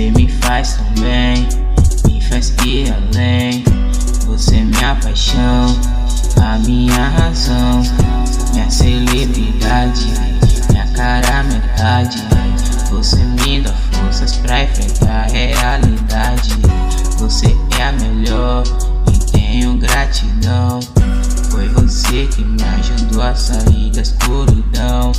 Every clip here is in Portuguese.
Você me faz tão bem, me faz ir além. Você é minha paixão, a minha razão, minha celebridade, minha cara metade. Você me dá forças pra enfrentar a realidade. Você é a melhor e tenho gratidão. Foi você que me ajudou a sair da escuridão.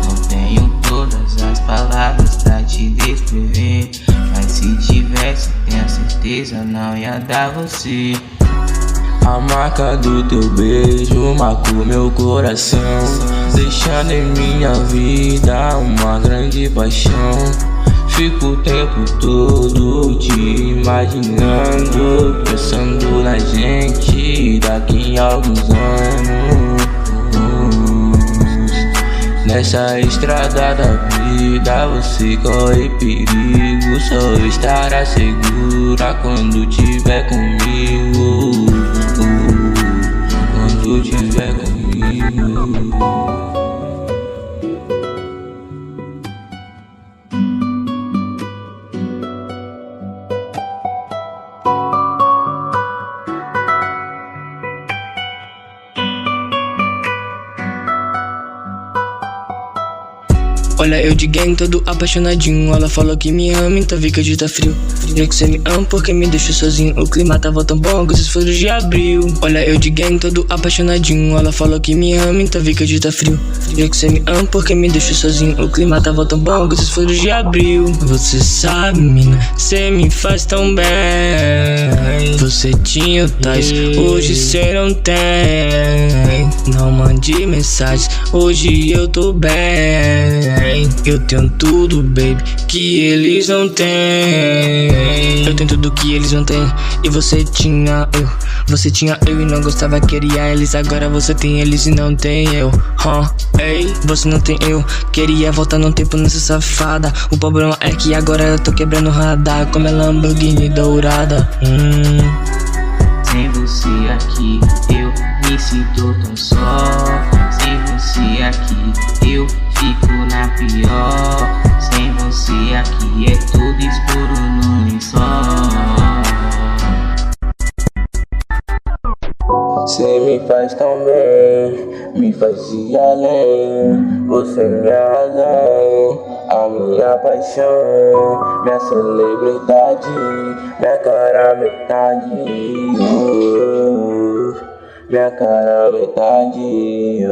Não tenho todas as palavras pra te descrever, mas se tivesse, tenho certeza não ia dar você. A marca do teu beijo marcou meu coração, deixando em minha vida uma grande paixão. Fico o tempo todo te imaginando, pensando na gente daqui em alguns anos. Nessa estrada da vida você corre perigo, só estará segura quando tiver comigo. Quando tiver comigo. Olha eu de gang todo apaixonadinho. Ela falou que me ama, então vi que hoje tá frio. Digo que cê me ama porque me deixou sozinho. O clima tava tão bom com esses flores de abril. Olha eu de gang todo apaixonadinho. Ela falou que me ama, então vi que hoje tá frio. Digo que cê me ama porque me deixou sozinho. O clima tava tão bom com esses flores de abril. Você sabe, mina, cê me faz tão bem. Você tinha o tais, hoje cê não tem. Não mande mensagens, hoje eu tô bem. Eu tenho tudo, baby, que eles não têm. Eu tenho tudo que eles não têm. E você tinha eu e não gostava, queria eles. Agora você tem eles e não tem eu. Ei, você não tem eu. Queria voltar no tempo nessa safada. O problema é que agora eu tô quebrando o radar como a Lamborghini dourada. Sem você aqui eu me sinto tão só. Sem você aqui eu fico na pior. Sem você aqui é tudo escuro no lençol. Cê me faz tão bem, me faz ir além. Você é minha razão, a minha paixão, minha celebridade, minha cara metade. Minha cara metade.